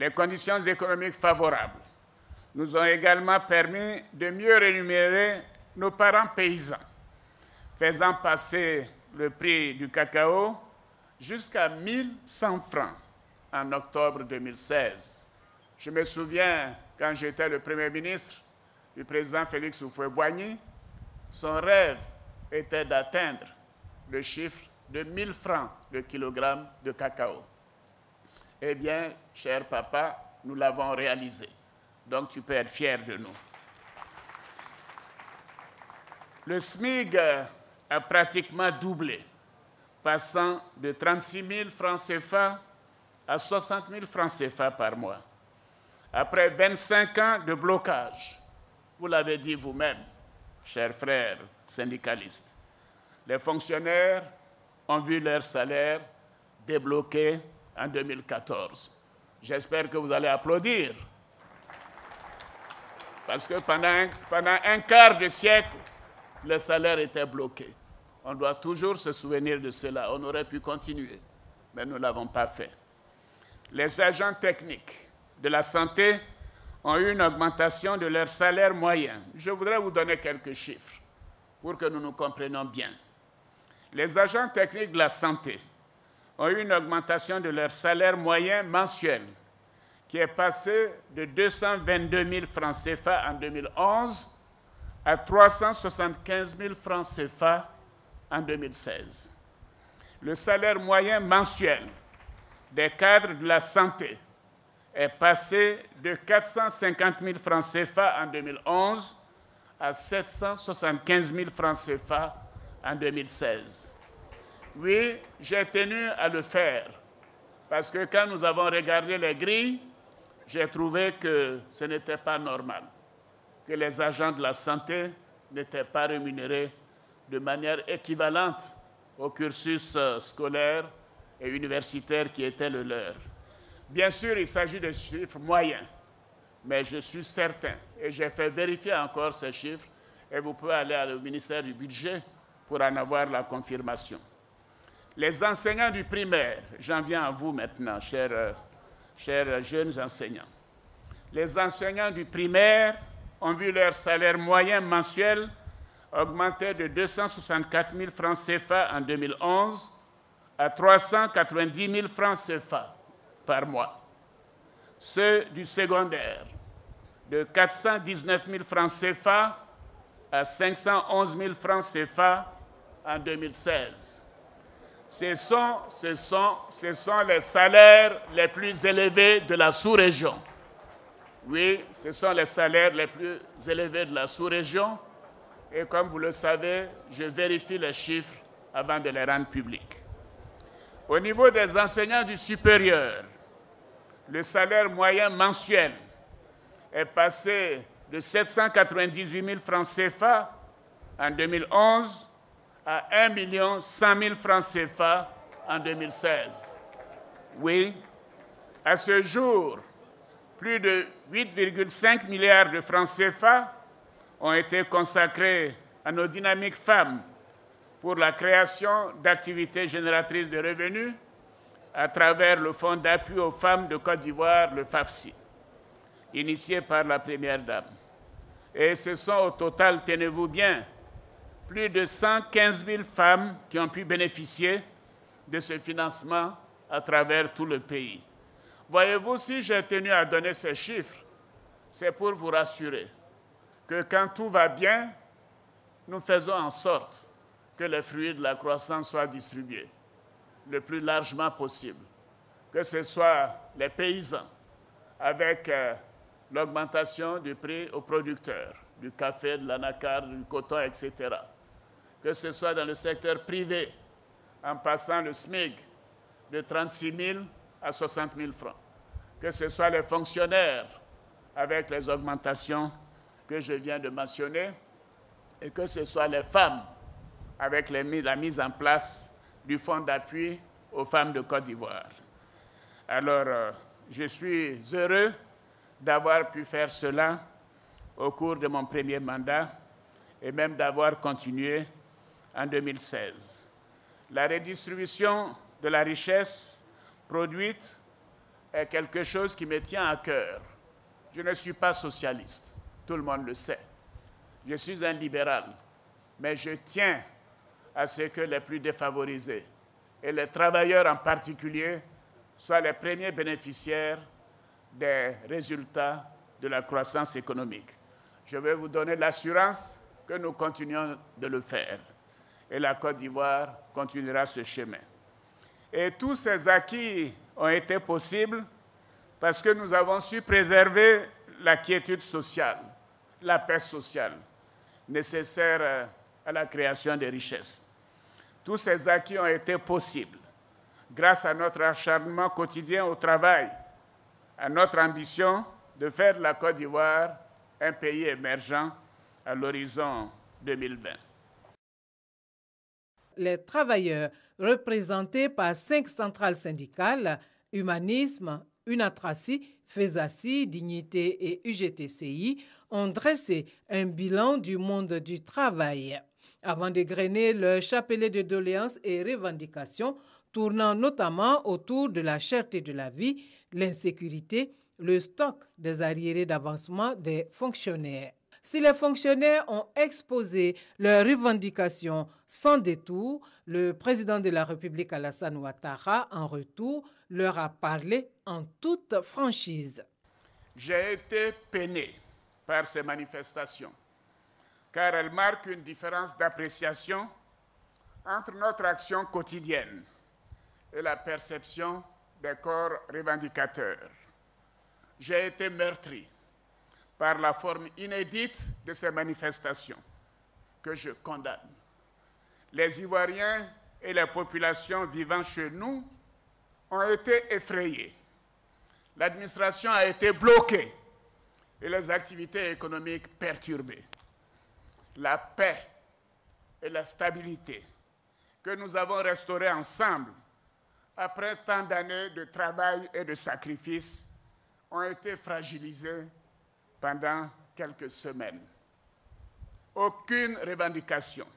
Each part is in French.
les conditions économiques favorables nous ont également permis de mieux rémunérer nos parents paysans, faisant passer le prix du cacao jusqu'à 1100 francs en octobre 2016. Je me souviens, quand j'étais le Premier ministre du président Félix Houphouët-Boigny, son rêve était d'atteindre le chiffre de 1000 francs le kilogramme de cacao. Eh bien, cher papa, nous l'avons réalisé. Donc, tu peux être fier de nous. Le SMIC a pratiquement doublé, passant de 36 000 francs CFA à 60 000 francs CFA par mois. Après 25 ans de blocage, vous l'avez dit vous-même, chers frères syndicalistes, les fonctionnaires ont vu leur salaire débloqué en 2014. J'espère que vous allez applaudir. Parce que pendant un quart de siècle, le salaire était bloqué. On doit toujours se souvenir de cela. On aurait pu continuer, mais nous ne l'avons pas fait. Les agents techniques de la santé ont eu une augmentation de leur salaire moyen. Je voudrais vous donner quelques chiffres pour que nous nous comprenions bien. Les agents techniques de la santé ont eu une augmentation de leur salaire moyen mensuel qui est passé de 222 000 francs CFA en 2011 à 375 000 francs CFA en 2016. Le salaire moyen mensuel des cadres de la santé est passé de 450 000 francs CFA en 2011 à 775 000 francs CFA en 2016. Oui, j'ai tenu à le faire parce que quand nous avons regardé les grilles, j'ai trouvé que ce n'était pas normal, que les agents de la santé n'étaient pas rémunérés de manière équivalente au cursus scolaire et universitaire qui était le leur. Bien sûr, il s'agit de chiffres moyens, mais je suis certain, et j'ai fait vérifier encore ces chiffres, et vous pouvez aller au ministère du Budget pour en avoir la confirmation. Les enseignants du primaire, j'en viens à vous maintenant, chers jeunes enseignants. Les enseignants du primaire ont vu leur salaire moyen mensuel augmenter de 264 000 francs CFA en 2011 à 390 000 francs CFA par mois. Ceux du secondaire, de 419 000 francs CFA à 511 000 francs CFA en 2016. Ce sont les salaires les plus élevés de la sous-région. Oui, ce sont les salaires les plus élevés de la sous-région. Et comme vous le savez, je vérifie les chiffres avant de les rendre publics. Au niveau des enseignants du supérieur, le salaire moyen mensuel est passé de 798 000 francs CFA en 2011 à 1 100 000 francs CFA en 2016. Oui, à ce jour, plus de 8,5 milliards de francs CFA ont été consacrés à nos dynamiques femmes pour la création d'activités génératrices de revenus à travers le Fonds d'appui aux femmes de Côte d'Ivoire, le FAFSI, initié par la Première Dame. Et ce sont au total, tenez-vous bien, plus de 115 000 femmes qui ont pu bénéficier de ce financement à travers tout le pays. Voyez-vous, si j'ai tenu à donner ces chiffres, c'est pour vous rassurer que quand tout va bien, nous faisons en sorte que les fruits de la croissance soient distribués le plus largement possible, que ce soit les paysans avec l'augmentation du prix aux producteurs, du café, de l'anacarde, du coton, etc., que ce soit dans le secteur privé, en passant le SMIC de 36 000 à 60 000 francs, que ce soit les fonctionnaires avec les augmentations que je viens de mentionner, et que ce soit les femmes avec la mise en place du fonds d'appui aux femmes de Côte d'Ivoire. Alors, je suis heureux d'avoir pu faire cela au cours de mon premier mandat et même d'avoir continué en 2016. La redistribution de la richesse produite est quelque chose qui me tient à cœur. Je ne suis pas socialiste, tout le monde le sait. Je suis un libéral, mais je tiens à ce que les plus défavorisés, et les travailleurs en particulier, soient les premiers bénéficiaires des résultats de la croissance économique. Je vais vous donner l'assurance que nous continuons de le faire. Et la Côte d'Ivoire continuera ce chemin. Et tous ces acquis ont été possibles parce que nous avons su préserver la quiétude sociale, la paix sociale, nécessaire à la création des richesses. Tous ces acquis ont été possibles grâce à notre acharnement quotidien au travail, à notre ambition de faire de la Côte d'Ivoire un pays émergent à l'horizon 2020. Les travailleurs, représentés par 5 centrales syndicales, Humanisme, Unatraci, FESACI, Dignité et UGTCI, ont dressé un bilan du monde du travail avant d'égrener leur chapelet de doléances et revendications, tournant notamment autour de la cherté de la vie, l'insécurité, le stock des arriérés d'avancement des fonctionnaires. Si les fonctionnaires ont exposé leurs revendications sans détour, le président de la République, Alassane Ouattara, en retour, leur a parlé en toute franchise. J'ai été peiné par ces manifestations, car elles marquent une différence d'appréciation entre notre action quotidienne et la perception des corps revendicateurs. J'ai été meurtri par la forme inédite de ces manifestations que je condamne. Les Ivoiriens et les populations vivant chez nous ont été effrayés. L'administration a été bloquée et les activités économiques perturbées. La paix et la stabilité que nous avons restaurées ensemble après tant d'années de travail et de sacrifices ont été fragilisées pendant quelques semaines. Aucune revendication,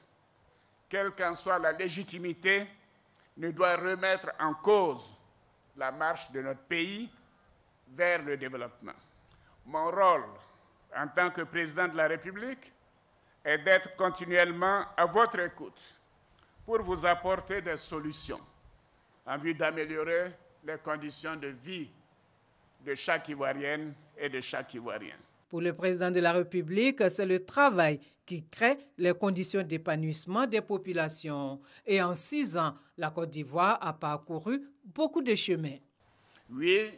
quelle qu'en soit la légitimité, ne doit remettre en cause la marche de notre pays vers le développement. Mon rôle en tant que président de la République est d'être continuellement à votre écoute pour vous apporter des solutions en vue d'améliorer les conditions de vie de chaque Ivoirienne et de chaque Ivoirien. Pour le président de la République, c'est le travail qui crée les conditions d'épanouissement des populations. Et en 6 ans, la Côte d'Ivoire a parcouru beaucoup de chemins. Oui,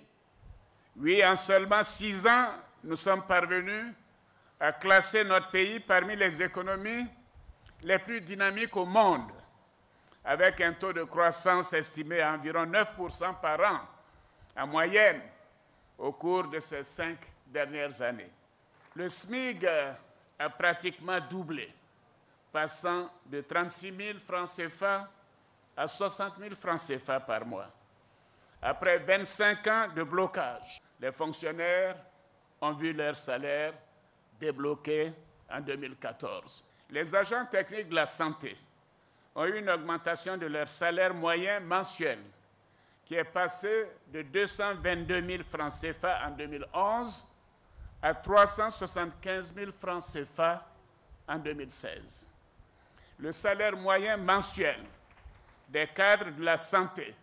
en seulement 6 ans, nous sommes parvenus à classer notre pays parmi les économies les plus dynamiques au monde, avec un taux de croissance estimé à environ 9% par an en moyenne au cours de ces 5 dernières années. Le SMIC a pratiquement doublé, passant de 36 000 francs CFA à 60 000 francs CFA par mois. Après 25 ans de blocage, les fonctionnaires ont vu leur salaire débloqué en 2014. Les agents techniques de la santé ont eu une augmentation de leur salaire moyen mensuel qui est passé de 222 000 francs CFA en 2011 à 375 000 francs CFA en 2016. Le salaire moyen mensuel des cadres de la santé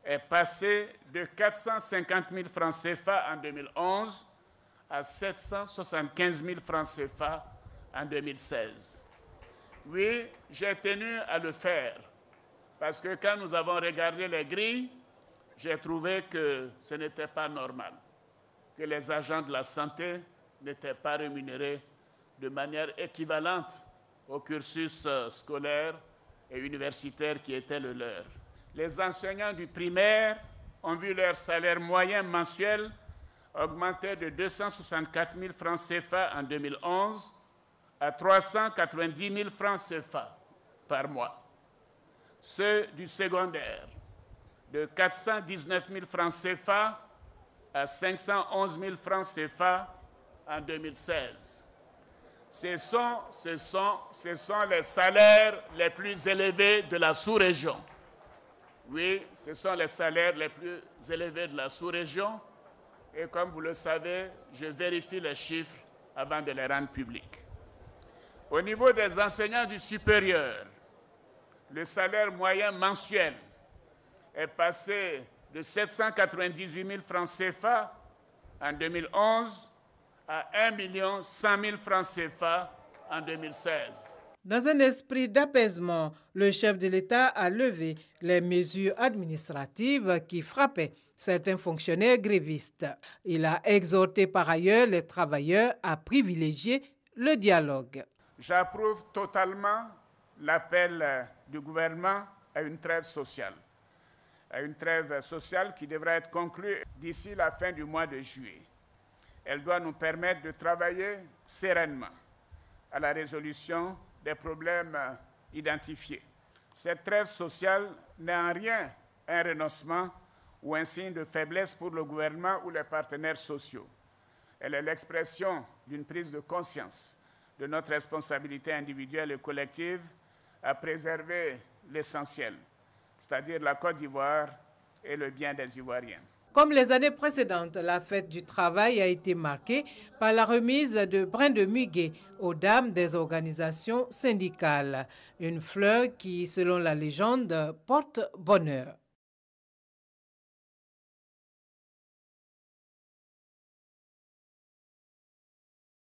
est passé de 450 000 francs CFA en 2011 à 775 000 francs CFA en 2016. Oui, j'ai tenu à le faire parce que quand nous avons regardé les grilles, j'ai trouvé que ce n'était pas normal, que les agents de la santé n'étaient pas rémunérés de manière équivalente au cursus scolaire et universitaire qui était le leur. Les enseignants du primaire ont vu leur salaire moyen mensuel augmenter de 264 000 francs CFA en 2011 à 390 000 francs CFA par mois. Ceux du secondaire, de 419 000 francs CFA à 511 000 francs CFA en 2016. Ce sont les salaires les plus élevés de la sous-région. Oui, ce sont les salaires les plus élevés de la sous-région. Et comme vous le savez, je vérifie les chiffres avant de les rendre publics. Au niveau des enseignants du supérieur, le salaire moyen mensuel est passé de 798 000 francs CFA en 2011 à 1 100 000 francs CFA en 2016. Dans un esprit d'apaisement, le chef de l'État a levé les mesures administratives qui frappaient certains fonctionnaires grévistes. Il a exhorté par ailleurs les travailleurs à privilégier le dialogue. J'approuve totalement l'appel du gouvernement à une trêve sociale. À une trêve sociale qui devra être conclue d'ici la fin du mois de juillet. Elle doit nous permettre de travailler sereinement à la résolution des problèmes identifiés. Cette trêve sociale n'est en rien un renoncement ou un signe de faiblesse pour le gouvernement ou les partenaires sociaux. Elle est l'expression d'une prise de conscience de notre responsabilité individuelle et collective à préserver l'essentiel, c'est-à-dire la Côte d'Ivoire et le bien des Ivoiriens. Comme les années précédentes, la fête du travail a été marquée par la remise de brins de muguet aux dames des organisations syndicales. Une fleur qui, selon la légende, porte bonheur.